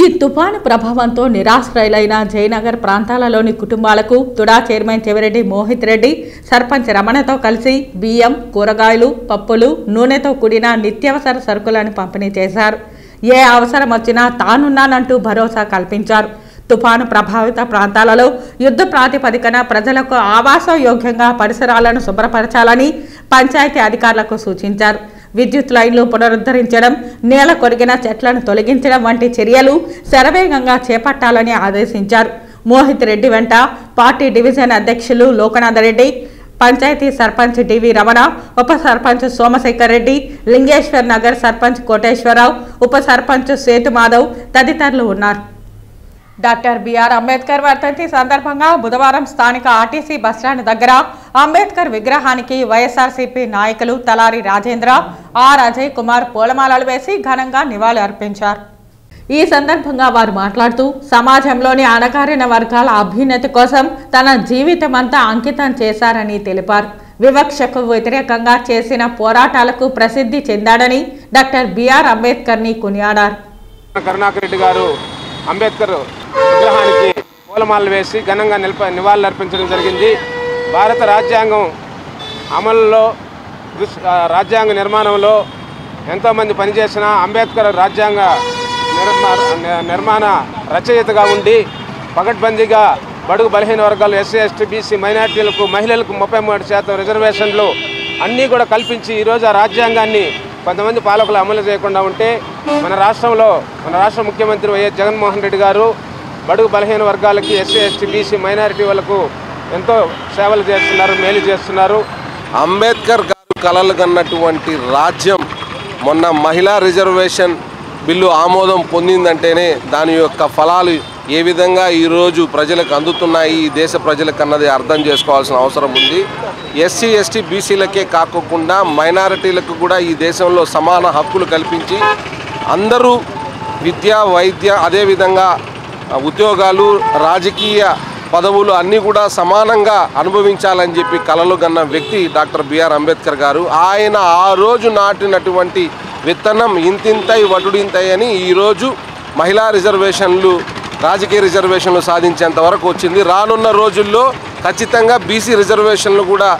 ఈ తుఫాను ప్రభావంతో నిరాశ్రయులైన జయనగర్ ప్రాంతాలలోని కుటుంబాలకు తుడా చైర్మన్ చెవిరెడ్డి మోహిత్ రెడ్డి సర్పంచ్ రమణతో కలిసి బియ్యం, కూరగాయలు, పప్పులు, నూనెతో కూడిన నిత్యావసర సరుకులను పంపిణీ చేశారు. ఏ అవసరం వచ్చినా తానున్నానంటూ భరోసా కల్పించారు. తుఫాను ప్రభావిత ప్రాంతాలలో యుద్ధ ప్రాతిపదికన ప్రజలకు ఆవాసయోగ్యంగా పరిసరాలను శుభ్రపరచాలని పంచాయతీ అధికారులకు సూచించారు. విద్యుత్ లైన్లు పునరుద్ధరించడం, నేల కొరిగిన చెట్లను తొలగించడం వంటి చర్యలు శరవేగంగా చేపట్టాలని ఆదేశించారు. మోహిత్ రెడ్డి వెంట పార్టీ డివిజన్ అధ్యక్షులు లోకనాథ్ రెడ్డి, పంచాయతీ సర్పంచ్ డివి రమణ, ఉప సర్పంచ్ సోమశేఖర్ రెడ్డి, లింగేశ్వర్ నగర్ సర్పంచ్ కోటేశ్వరరావు, ఉప సర్పంచ్ సేతు మాధవ్ తదితరులు ఉన్నారు. డాక్టర్ బిఆర్ అంబేద్కర్ వర్ధంతి సందర్భంగా బుధవారం స్థానిక ఆర్టీసీ బస్టాండ్ దగ్గర అంబేద్కర్ విగ్రహానికి వైఎస్ఆర్సీపీ నాయకులు తలారి రాజేంద్ర, ఆర్ అజయ్ కుమార్ పూలమాలలు వేసి ఘనంగా నివాళులు అర్పించారు. ఈ సందర్భంగా వారు మాట్లాడుతూ సమాజంలోని అణగారిన వర్గాల అభ్యున్నతి కోసం తన జీవితమంతా అంకితం చేశారని తెలిపారు. వివక్షకు వ్యతిరేకంగా చేసిన పోరాటాలకు ప్రసిద్ధి చెందాడని డాక్టర్ బిఆర్ అంబేద్కర్ని కొనియాడారు. కరుణాకర్ రెడ్డి గారు అంబేద్కర్ విగ్రహానికి పూలమాలలు వేసి ఘనంగా నివాళులు అర్పించడం జరిగింది. భారత రాజ్యాంగం అమలులో, రాజ్యాంగ నిర్మాణంలో ఎంతోమంది పనిచేసిన అంబేద్కర్ రాజ్యాంగ నిర్మాణ రచయితగా ఉండి పకడ్బందీగా బడుగు బలహీన వర్గాలు, ఎస్సీ ఎస్టీ బీసీ మైనార్టీలకు, మహిళలకు 33% రిజర్వేషన్లు అన్నీ కూడా కల్పించి ఈరోజు ఆ రాజ్యాంగాన్ని కొంతమంది పాలకులు అమలు చేయకుండా ఉంటే మన రాష్ట్ర ముఖ్యమంత్రి వైఎస్ జగన్మోహన్ రెడ్డి గారు బడుగు బలహీన వర్గాలకి, ఎస్సీ ఎస్టీ బీసీ మైనారిటీ వాళ్ళకు ఎంతో సేవలు చేస్తున్నారు, మేలు చేస్తున్నారు. అంబేద్కర్ గారు కలలు కన్నటువంటి రాజ్యం మొన్న మహిళా రిజర్వేషన్ బిల్లు ఆమోదం పొందిందంటేనే దాని యొక్క ఫలాలు ఏ విధంగా ఈరోజు ప్రజలకు అందుతున్నాయి, ఈ దేశ ప్రజలకు అన్నది అర్థం చేసుకోవాల్సిన అవసరం ఉంది. ఎస్సీ ఎస్టీ బీసీలకే కాకుండా మైనారిటీలకు కూడా ఈ దేశంలో సమాన హక్కులు కల్పించి అందరూ విద్య, వైద్య, అదేవిధంగా ఉద్యోగాలు, రాజకీయ పదవులు అన్నీ కూడా సమానంగా అనుభవించాలని చెప్పి కలలు కన్న వ్యక్తి డాక్టర్ బిఆర్ అంబేద్కర్ గారు. ఆయన ఆ రోజు నాటినటువంటి విత్తనం ఇంతింతై వటుడింతై అని ఈరోజు మహిళా రిజర్వేషన్లు, రాజకీయ రిజర్వేషన్లు సాధించేంత వరకు వచ్చింది. రానున్న రోజుల్లో ఖచ్చితంగా బీసీ రిజర్వేషన్లు కూడా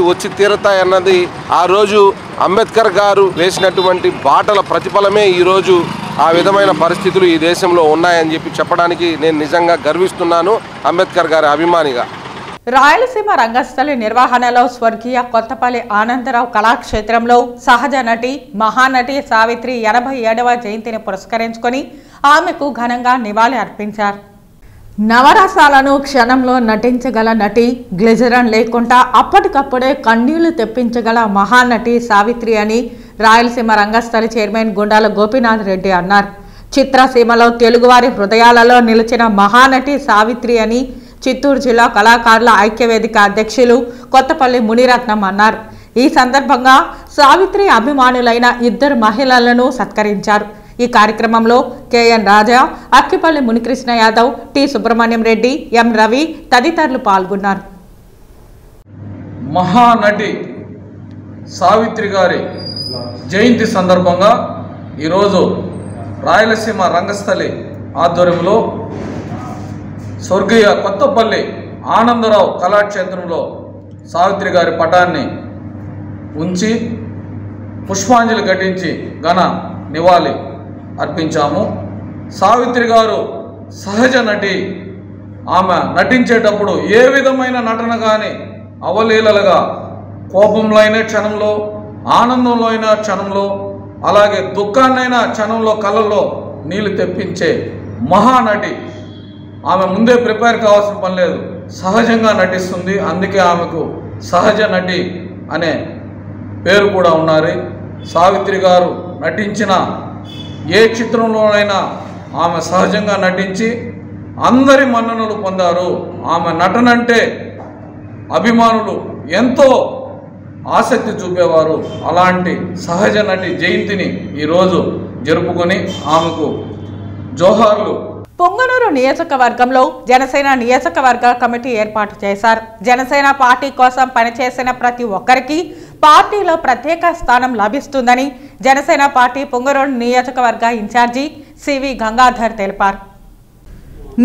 వచ్చి తీరతాయి అన్నది ఆ రోజు అంబేద్కర్ గారు వేసినటువంటి బాటల ప్రతిఫలమే ఈరోజు ఆ విధమైన పరిస్థితులు ఈ దేశంలో ఉన్నాయని చెప్పి చెప్పడానికి నేను నిజంగా గర్విస్తున్నాను, అంబేద్కర్ గారి అభిమానిగా. రాయలసీమ రంగస్థలి నిర్వహణలో స్వర్గీయ కొత్తపల్లి ఆనందరావు కళాక్షేత్రంలో సహజ నటి, మహానటి సావిత్రి 87వ జయంతిని పురస్కరించుకొని ఆమెకు ఘనంగా నివాళి అర్పించారు. నవరసాలను క్షణంలో నటించగల నటి, గ్లిజరన్ లేకుండా అప్పటికప్పుడే కన్నీళ్లు తెప్పించగల మహానటి సావిత్రి అని రాయలసీమ రంగస్థలి చైర్మన్ గుండాల గోపీనాథ్ రెడ్డి అన్నారు. చిత్రసీమలో తెలుగువారి హృదయాలలో నిలిచిన మహానటి సావిత్రి అని చిత్తూరు జిల్లా కళాకారుల ఐక్యవేదిక అధ్యక్షులు కొత్తపల్లి మునిరత్నం అన్నారు. ఈ సందర్భంగా సావిత్రి అభిమానులైన 2 మహిళలను సత్కరించారు. ఈ కార్యక్రమంలో కెఎన్ రాజా, అక్కిపల్లి మునికృష్ణ యాదవ్, టి సుబ్రహ్మణ్యం రెడ్డి, ఎం రవి తదితరులు పాల్గొన్నారు. మహానటి సావిత్రి గారి జయంతి సందర్భంగా ఈరోజు రాయలసీమ రంగస్థలి ఆధ్వర్యంలో స్వర్గీయ కొత్తపల్లి ఆనందరావు కళాక్షేత్రంలో సావిత్రి గారి పటాన్ని ఉంచి పుష్పాంజలి ఘటించి ఘన నివాళి అర్పించాము. సావిత్రి గారు సహజ నటి, ఆమె నటించేటప్పుడు ఏ విధమైన నటన కానీ అవలీలలుగా కోపంలో అయిన క్షణంలో, ఆనందంలో అయిన క్షణంలో, అలాగే దుఃఖాన్నైనా క్షణంలో కళ్ళల్లో నీళ్లు తెప్పించే మహానటి. ఆమె ముందే ప్రిపేర్ కావాల్సిన పని లేదు, సహజంగా నటిస్తుంది. అందుకే ఆమెకు సహజ నటి అనే పేరు కూడా ఉన్నది. సావిత్రి గారు నటించిన ఏ చిత్రంలోనైనా ఆమె సహజంగా నటించి అందరి మన్ననలు పొందారు. ఆమె నటనంటే అభిమానులు ఎంతో ఆసక్తి చూపేవారు. అలాంటి సహజ నటి జయంతిని ఈరోజు జరుపుకొని ఆమెకు జోహార్లు. పొంగనూరు నియోజకవర్గంలో జనసేన నియోజకవర్గ కమిటీ ఏర్పాటు చేశారు. జనసేన పార్టీ కోసం పనిచేసిన ప్రతి ఒక్కరికి పార్టీలో ప్రత్యేక స్థానం లభిస్తుందని జనసేన పార్టీ పొంగనూరు నియోజకవర్గ ఇన్ఛార్జి సివి గంగాధర్ తెలిపారు.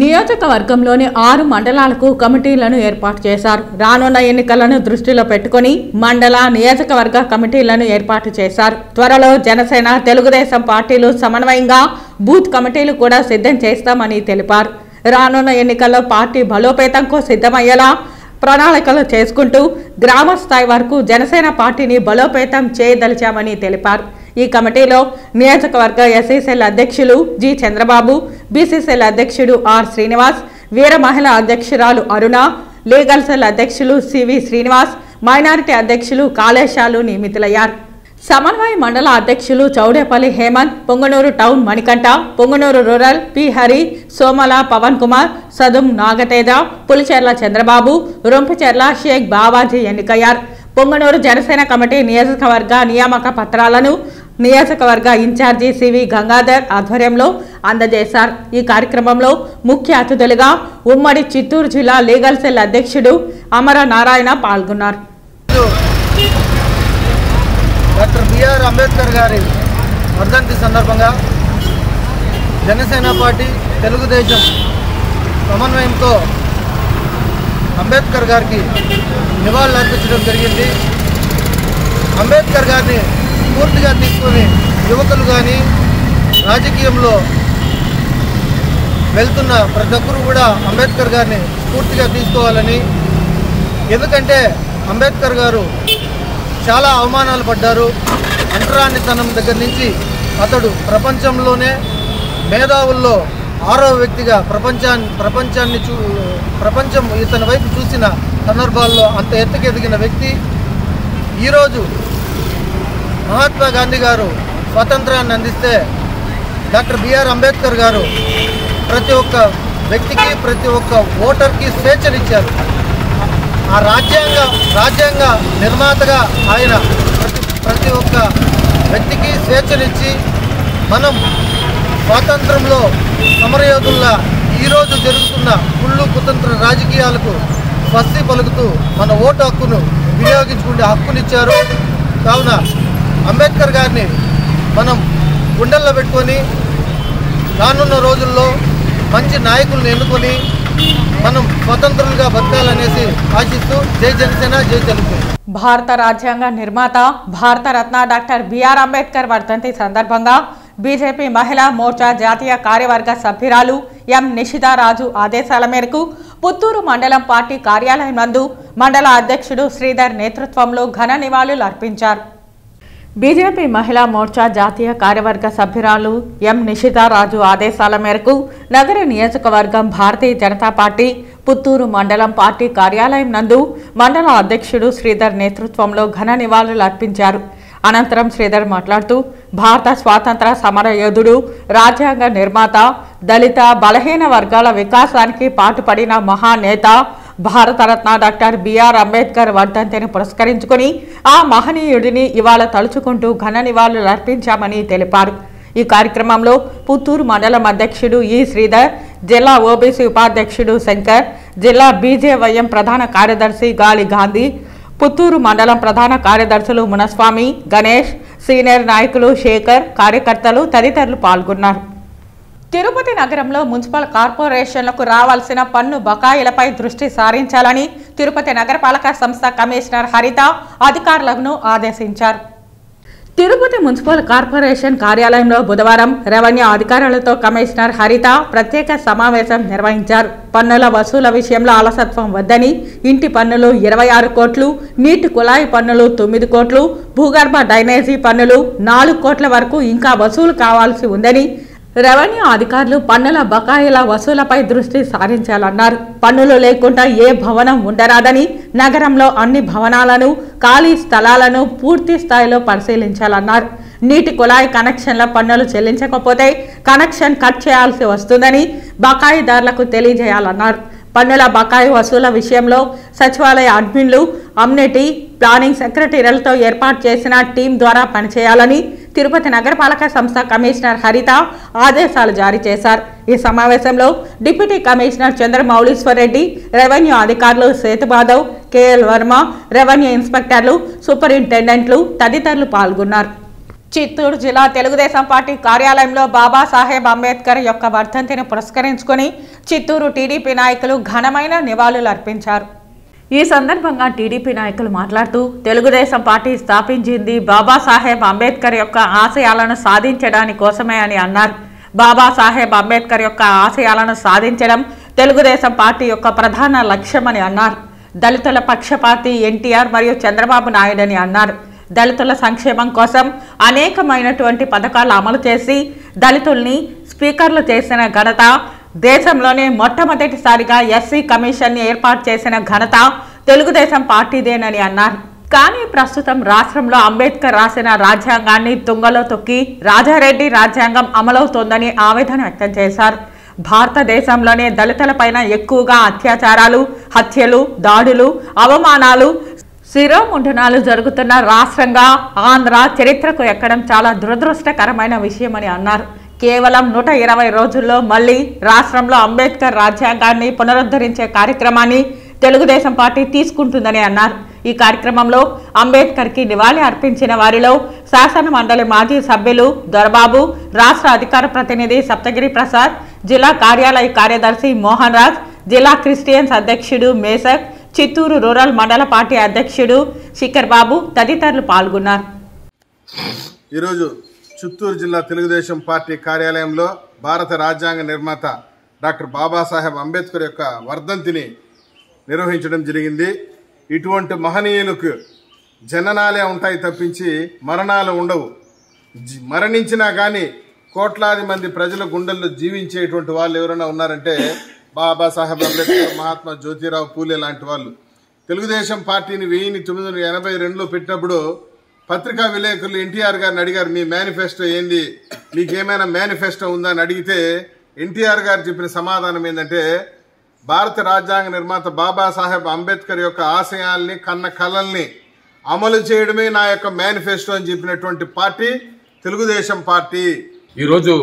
నియోజకవర్గంలోని 6 మండలాలకు కమిటీలను ఏర్పాటు చేశారు. రానున్న ఎన్నికలను దృష్టిలో పెట్టుకుని మండల, నియోజకవర్గ కమిటీలను ఏర్పాటు చేశారు. త్వరలో జనసేన, తెలుగుదేశం పార్టీలు సమన్వయంగా బూత్ కమిటీలు కూడా సిద్ధం చేస్తామని తెలిపారు. రానున్న ఎన్నికల్లో పార్టీ బలోపేతంకు సిద్ధమయ్యేలా ప్రణాళికలు చేసుకుంటూ గ్రామ స్థాయి వరకు జనసేన పార్టీని బలోపేతం చేయదలిచామని తెలిపారు. ఈ కమిటీలో నియోజకవర్గ ఎస్సీసీఎల్ అధ్యక్షులు జి చంద్రబాబు, బీసీసీఎల్ అధ్యక్షుడు ఆర్ శ్రీనివాస్, వీర మహిళా అధ్యక్షురాలు అరుణ, లీగల్ సెల్ అధ్యక్షులు సివి శ్రీనివాస్, మైనారిటీ అధ్యక్షులు కాళేశాలు నియమితులయ్యారు. సమన్వయ మండల అధ్యక్షులు Chowdepalli Hemanth, Punganur town Manikanta, Punganur rural P Hari, Somala Pavan Kumar, Sadum Nagateja, Pulicherla Chandrababu, Rompicherla Shaik Bavaji ఎన్నికయ్యారు. పొంగనూరు జనసేన కమిటీ నియోజకవర్గ నియామక పత్రాలను నియోజకవర్గ ఇన్ఛార్జి సివి గంగాధర్ ఆధ్వర్యంలో అందజేశారు. ఈ కార్యక్రమంలో ముఖ్య అతిథులుగా ఉమ్మడి చిత్తూరు జిల్లా లీగల్ సెల్ అధ్యక్షుడు అమర నారాయణ పాల్గొన్నారు. డాక్టర్ బిఆర్ అంబేద్కర్ గారి వర్ధంతి సందర్భంగా జనసేన పార్టీ, తెలుగుదేశం సమన్వయంతో అంబేద్కర్ గారికి నివాళులు అర్పించడం జరిగింది. అంబేద్కర్ గారిని పూర్తిగా తీసుకొని యువకులు కానీ రాజకీయంలో వెళ్తున్న ప్రతి ఒక్కరు కూడా అంబేద్కర్ గారిని పూర్తిగా తీసుకోవాలని, ఎందుకంటే అంబేద్కర్ గారు చాలా అవమానాలు పడ్డారు. అంటరానితనం దగ్గర నుంచి అతడు ప్రపంచంలోనే మేధావుల్లో 6వ వ్యక్తిగా ప్రపంచం ఇతని వైపు చూసిన సందర్భాల్లో అంత ఎత్తుకెదిగిన వ్యక్తి. ఈరోజు మహాత్మా గాంధీ గారు స్వాతంత్రాన్ని అందిస్తే డాక్టర్ బిఆర్ అంబేద్కర్ గారు ప్రతి ఒక్క వ్యక్తికి, ప్రతి ఒక్క ఓటర్కి స్వేచ్ఛనిచ్చారు. ఆ రాజ్యాంగ నిర్మాతగా ఆయన ప్రతి ఒక్క వ్యక్తికి స్వేచ్ఛనిచ్చి మనం స్వాతంత్రంలో సమరయోధుల్లా ఈరోజు జరుగుతున్న కుళ్ళు కుతంత్ర రాజకీయాలకు స్వస్తి పలుకుతూ మన ఓటు హక్కును వినియోగించుకునే హక్కునిచ్చారు. కావున అంబేద్కర్ గారిని మనం గుండెల్లో పెట్టుకొని రానున్న రోజుల్లో మంచి నాయకులను ఎన్నుకొని మనం స్వతంత్రులుగా బతకాలనేసి ఆశిస్తూ జై జనసేన, జై తెలుగు. భారత రాజ్యాంగ నిర్మాత, భారతరత్న డాక్టర్ బిఆర్ అంబేద్కర్ వర్ధంతి సందర్భంగా బీజేపీ మహిళా మోర్చా జాతీయ కార్యవర్గ సభ్యురాలు ఎం నిషితారాజు ఆదేశాల మేరకు పుత్తూరు మండలం పార్టీ కార్యాలయం నందు మండల అధ్యక్షుడు శ్రీధర్ నేతృత్వంలో ఘన నివాళులు అర్పించారు. బీజేపీ మహిళా మోర్చా జాతీయ కార్యవర్గ సభ్యురాలు ఎం నిషితారాజు ఆదేశాల మేరకు నగర నియోజకవర్గం భారతీయ జనతా పార్టీ పుత్తూరు మండలం పార్టీ కార్యాలయం నందు మండల అధ్యక్షుడు శ్రీధర్ నేతృత్వంలో ఘన నివాళులు అర్పించారు. అనంతరం శ్రీధర్ మాట్లాడుతూ భారత స్వాతంత్ర సమర యోధుడు, రాజ్యాంగ నిర్మాత, దళిత బలహీన వర్గాల వికాసానికి పాటుపడిన మహానేత భారతరత్న డాక్టర్ బిఆర్ అంబేద్కర్ వర్ధంతిని పురస్కరించుకుని ఆ మహనీయుడిని ఇవాళ తలుచుకుంటూ ఘన నివాళులు అర్పించామని తెలిపారు. ఈ కార్యక్రమంలో పుత్తూరు మండలం అధ్యక్షుడు ఈ శ్రీధర్, జిల్లా ఓబీసీ ఉపాధ్యక్షుడు శంకర్, జిల్లా బీజేవైఎం ప్రధాన కార్యదర్శి గాలి గాంధీ, పుత్తూరు మండలం ప్రధాన కార్యదర్శులు మునస్వామి, గణేష్, సీనియర్ నాయకులు శేఖర్, కార్యకర్తలు తదితరులు పాల్గొన్నారు. తిరుపతి నగరంలో మున్సిపల్ కార్పొరేషన్లకు రావాల్సిన పన్ను బకాయిలపై దృష్టి సారించాలని తిరుపతి నగరపాలక సంస్థ కమిషనర్ హరిత అధికారులను ఆదేశించారు. తిరుపతి మున్సిపల్ కార్పొరేషన్ కార్యాలయంలో బుధవారం రెవెన్యూ అధికారులతో కమిషనర్ హరిత ప్రత్యేక సమావేశం నిర్వహించారు. పన్నుల వసూల విషయంలో అలసత్వం వద్దని, ఇంటి పన్నులు 26 కోట్లు, నీటి కుళాయి పన్నులు 9 కోట్లు, భూగర్భ డ్రైనేజీ పన్నులు 4 కోట్ల వరకు ఇంకా వసూలు కావాల్సి ఉందని రెవెన్యూ అధికారులు పన్నుల బకాయిల వసూలపై దృష్టి సారించాలన్నారు. పన్నులు లేకుండా ఏ భవనం ఉండరాదని, నగరంలో అన్ని భవనాలను, ఖాళీ స్థలాలను పూర్తి స్థాయిలో పరిశీలించాలన్నారు. నీటి కుళాయి కనెక్షన్ల పన్నులు చెల్లించకపోతే కనెక్షన్ కట్ చేయాల్సి వస్తుందని బకాయిదారులకు తెలియజేయాలన్నారు. పన్నుల బకాయి వసూల విషయంలో సచివాలయ అడ్మిన్లు, అమ్నెటీ, ప్లానింగ్ సెక్రటరీలతో ఏర్పాటు చేసిన టీం ద్వారా పనిచేయాలని తిరుపతి నగరపాలక సంస్థ కమిషనర్ హరిత ఆదేశాలు జారీ చేశారు. ఈ సమావేశంలో deputy commissioner Chandramouleeswar Reddy, revenue అధికారులు సేతుబాదవ్, కేఎల్ వర్మ, రెవెన్యూ ఇన్స్పెక్టర్లు, సూపరింటెండెంట్లు తదితరులు పాల్గొన్నారు. చిత్తూరు జిల్లా తెలుగుదేశం పార్టీ కార్యాలయంలో బాబాసాహెబ్ అంబేద్కర్ యొక్క వర్ధంతిని పురస్కరించుకొని చిత్తూరు టీడీపీ నాయకులు ఘనమైన నివాళులు అర్పించారు. ఈ సందర్భంగా టీడీపీ నాయకులు మాట్లాడుతూ తెలుగుదేశం పార్టీ స్థాపించింది బాబాసాహెబ్ అంబేద్కర్ యొక్క ఆశయాలను సాధించడానికి కోసమే అని అన్నారు. బాబాసాహెబ్ అంబేద్కర్ యొక్క ఆశయాలను సాధించడం తెలుగుదేశం పార్టీ యొక్క ప్రధాన లక్ష్యమని అన్నారు. దళితుల పక్షపాతి ఎన్టీఆర్ మరియు చంద్రబాబు నాయుడు అని అన్నారు. దళితుల సంక్షేమం కోసం అనేకమైనటువంటి పథకాలు అమలు చేసి దళితుల్ని స్పీకర్లు చేసిన ఘనత, దేశంలోనే మొట్టమొదటిసారిగా ఎస్సీ కమిషన్ని ఏర్పాటు చేసిన ఘనత తెలుగుదేశం పార్టీదేనని అన్నారు. కానీ ప్రస్తుతం రాష్ట్రంలో అంబేద్కర్ రాసిన రాజ్యాంగాన్ని తుంగలో తొక్కి రాజారెడ్డి రాజ్యాంగం అమలవుతోందని ఆవేదన వ్యక్తం చేశారు. భారతదేశంలోనే దళితులపైన ఎక్కువగా అత్యాచారాలు, హత్యలు, దాడులు, అవమానాలు, శిరోముండనాలు జరుగుతున్న రాష్ట్రంగా ఆంధ్ర చరిత్రకు ఎక్కడం చాలా దురదృష్టకరమైన విషయమని అన్నారు. కేవలం 120 రోజుల్లో మళ్లీ రాష్ట్రంలో అంబేద్కర్ రాజ్యాంగాన్ని పునరుద్ధరించే కార్యక్రమాన్ని తెలుగుదేశం పార్టీ తీసుకుంటుందని అన్నారు. ఈ కార్యక్రమంలో అంబేద్కర్కి నివాళి అర్పించిన వారిలో శాసన మండలి మాజీ సభ్యులు దొరబాబు, రాష్ట్ర అధికార ప్రతినిధి సప్తగిరి ప్రసాద్, జిల్లా కార్యాలయ కార్యదర్శి మోహన్ రాజ్, జిల్లా క్రిస్టియన్స్ అధ్యక్షుడు మేసక్, చిత్తూరు రూరల్ మండల పార్టీ అధ్యక్షుడు శిఖర్ బాబు తదితరులు పాల్గొన్నారు. ఈరోజు చిత్తూరు జిల్లా తెలుగుదేశం పార్టీ కార్యాలయంలో భారత రాజ్యాంగ నిర్మాత డాక్టర్ బాబాసాహెబ్ అంబేద్కర్ యొక్క వర్ధంతిని నిర్వహించడం జరిగింది. ఇటువంటి మహనీయులకు జననాలే ఉంటాయి తప్పించి మరణాలు ఉండవు. మరణించినా కానీ కోట్లాది మంది ప్రజల గుండెల్లో జీవించేటువంటి వాళ్ళు ఎవరైనా ఉన్నారంటే బాబాసాహెబ్ అంబేద్కర్, మహాత్మా జ్యోతిరావు పూలే లాంటి వాళ్ళు. తెలుగుదేశం పార్టీని 1982లో పెట్టినప్పుడు పత్రికా విలేకరులు ఎన్టీఆర్ గారిని అడిగారు, మీ మేనిఫెస్టో ఏంది, మీకేమైనా మేనిఫెస్టో ఉందా అని అడిగితే ఎన్టీఆర్ గారు చెప్పిన సమాధానం ఏంటంటే భారత రాజ్యాంగ నిర్మాత బాబాసాహెబ్ అంబేద్కర్ యొక్క ఆశయాల్ని, కన్న కలల్ని అమలు చేయడమే నా యొక్క మేనిఫెస్టో అని చెప్పినటువంటి పార్టీ తెలుగుదేశం పార్టీ. ఈరోజు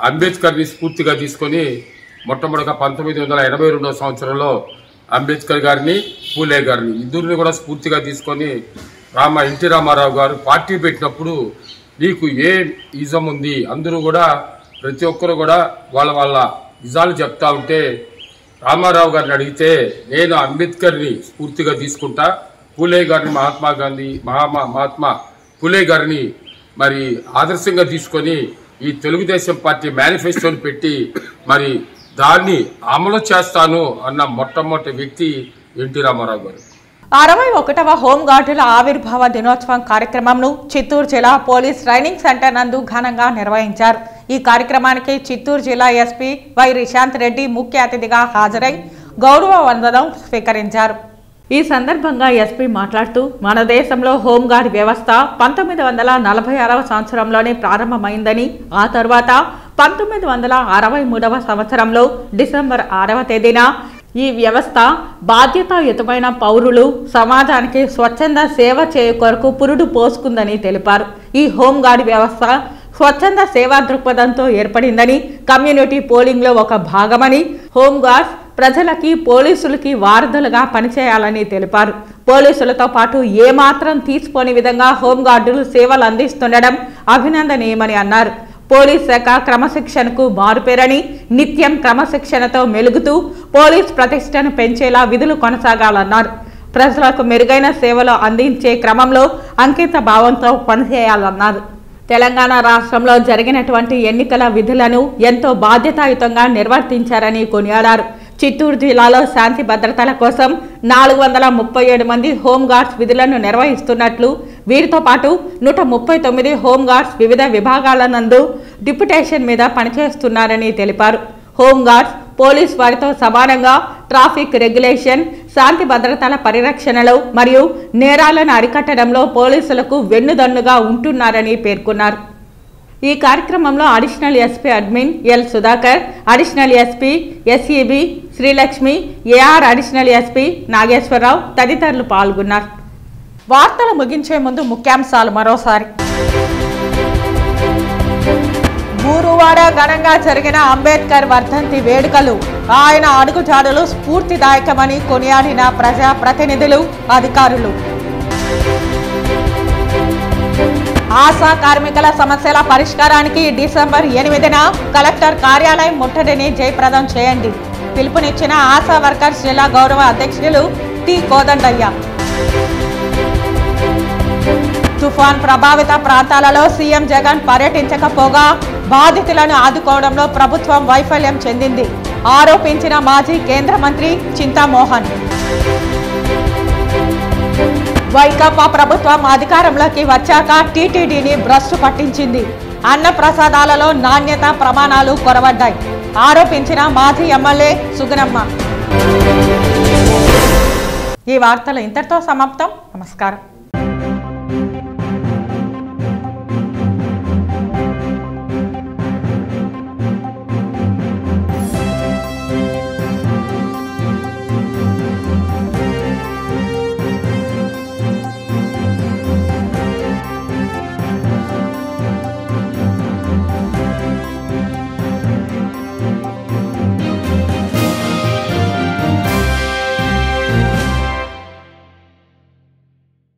అంబేద్కర్ని స్ఫూర్తిగా తీసుకొని మొట్టమొదటిగా 1982 సంవత్సరంలో అంబేద్కర్ గారిని, పూలే గారిని ఇద్దరిని కూడా స్ఫూర్తిగా తీసుకొని ఎన్టీ రామారావు గారు పార్టీ పెట్టినప్పుడు నీకు ఏ ఇజం ఉంది, అందరూ కూడా ప్రతి ఒక్కరు కూడా వాళ్ళ ఇజాలు చెప్తా ఉంటే రామారావు గారిని అడిగితే నేను అంబేద్కర్ని స్ఫూర్తిగా తీసుకుంటా, పూలే గారిని, మహాత్మా పూలే గారిని మరి ఆదర్శంగా తీసుకొని ఈ తెలుగుదేశం పార్టీ మేనిఫెస్టోని పెట్టి మరి దాన్ని అమలు చేస్తాను అన్న మొట్టమొదటి వ్యక్తి ఎన్టీ రామారావు గారు. 61వ హోంగార్డుల ఆవిర్భావ దినోత్సవం కార్యక్రమంను చిత్తూరు జిల్లా పోలీస్ ట్రైనింగ్ సెంటర్ నందు ఘనంగా నిర్వహించారు. ఈ కార్యక్రమానికి చిత్తూరు జిల్లా ఎస్పీ వై రిశాంత్ రెడ్డి ముఖ్య అతిథిగా హాజరై గౌరవ వందనం స్వీకరించారు. ఈ సందర్భంగా ఎస్పీ మాట్లాడుతూ మన దేశంలో హోంగార్డ్ వ్యవస్థ 1946వ సంవత్సరంలోనే ప్రారంభమైందని, ఆ తర్వాత 1963వ సంవత్సరంలో డిసెంబర్ 6వ తేదీన ఈ వ్యవస్థ బాధ్యతాయుతమైన పౌరులు సమాజానికి స్వచ్ఛంద సేవ చేయు కొరకు పురుడు పోసుకుందని తెలిపారు. ఈ హోంగార్డ్ వ్యవస్థ స్వచ్ఛంద సేవా దృక్పథంతో ఏర్పడిందని, కమ్యూనిటీ పోలింగ్లో ఒక భాగమని, హోంగార్డ్స్ ప్రజలకి, పోలీసులకి వారధులుగా పనిచేయాలని తెలిపారు. పోలీసులతో పాటు ఏమాత్రం తీసుకోని విధంగా హోంగార్డులు సేవలు అందిస్తుండడం అభినందనీయమని అన్నారు. పోలీస్ శాఖ క్రమశిక్షణకు మారుపేరని, నిత్యం క్రమశిక్షణతో మెలుగుతూ పోలీస్ ప్రతిష్టను పెంచేలా విధులు కొనసాగాలన్నారు. ప్రజలకు మెరుగైన సేవలు అందించే క్రమంలో అంకిత భావంతో పనిచేయాలన్నారు. తెలంగాణ రాష్ట్రంలో జరిగినటువంటి ఎన్నికల విధులను ఎంతో బాధ్యతాయుతంగా నిర్వర్తించారని కొనియాడారు. చిత్తూరు జిల్లాలో శాంతి భద్రతల కోసం 437 మంది హోంగార్డ్స్ విధులను నిర్వహిస్తున్నట్లు, వీరితో పాటు 139 హోంగార్డ్స్ వివిధ విభాగాల నందు డిప్యుటేషన్ మీద పనిచేస్తున్నారని తెలిపారు. హోంగార్డ్స్ పోలీస్ వారితో సమానంగా ట్రాఫిక్ రెగ్యులేషన్, శాంతి భద్రతల పరిరక్షణలో మరియు నేరాలను అరికట్టడంలో పోలీసులకు వెన్నుదన్నుగా ఉంటున్నారని పేర్కొన్నారు. ఈ కార్యక్రమంలో additional SP admin L Sudhakar, additional SP SEB Srilakshmi, AR additional SP Nageswararao తదితరులు పాల్గొన్నారు. వార్తలు ముగించే ముందు ముఖ్యాంశాలు మరోసారి. గురువాడ ఘనంగా జరిగిన అంబేద్కర్ వర్ధంతి వేడుకలు, ఆయన అడుగుజాడలు స్ఫూర్తిదాయకమని కొనియాడిన ప్రజా ప్రతినిధులు, అధికారులు. ఆశా కార్మికుల సమస్యల పరిష్కారానికి డిసెంబర్ 8న కలెక్టర్ కార్యాలయం ముట్టడిని జయప్రదం చేయండి, పిలుపునిచ్చిన ఆశా వర్కర్స్ జిల్లా గౌరవ అధ్యక్షులు టి కోదండయ్య. తుఫాన్ ప్రభావిత ప్రాంతాలలో సీఎం జగన్ పర్యటించకపోగా బాధితులను ఆదుకోవడంలో ప్రభుత్వం వైఫల్యం చెందింది, ఆరోపించిన మాజీ కేంద్ర మంత్రి చింతామోహన్. వైకాపా ప్రభుత్వం అధికారంలోకి వచ్చాక టీటీడీని భ్రష్టు పట్టించింది, అన్న ప్రసాదాలలో నాణ్యత ప్రమాణాలు కొరవడ్డాయి, ఆరోపించిన మాజీ ఎమ్మెల్యే సుగుణమ్మ. ఈ వార్తలు ఇంతటితో సమాప్తం. నమస్కారం.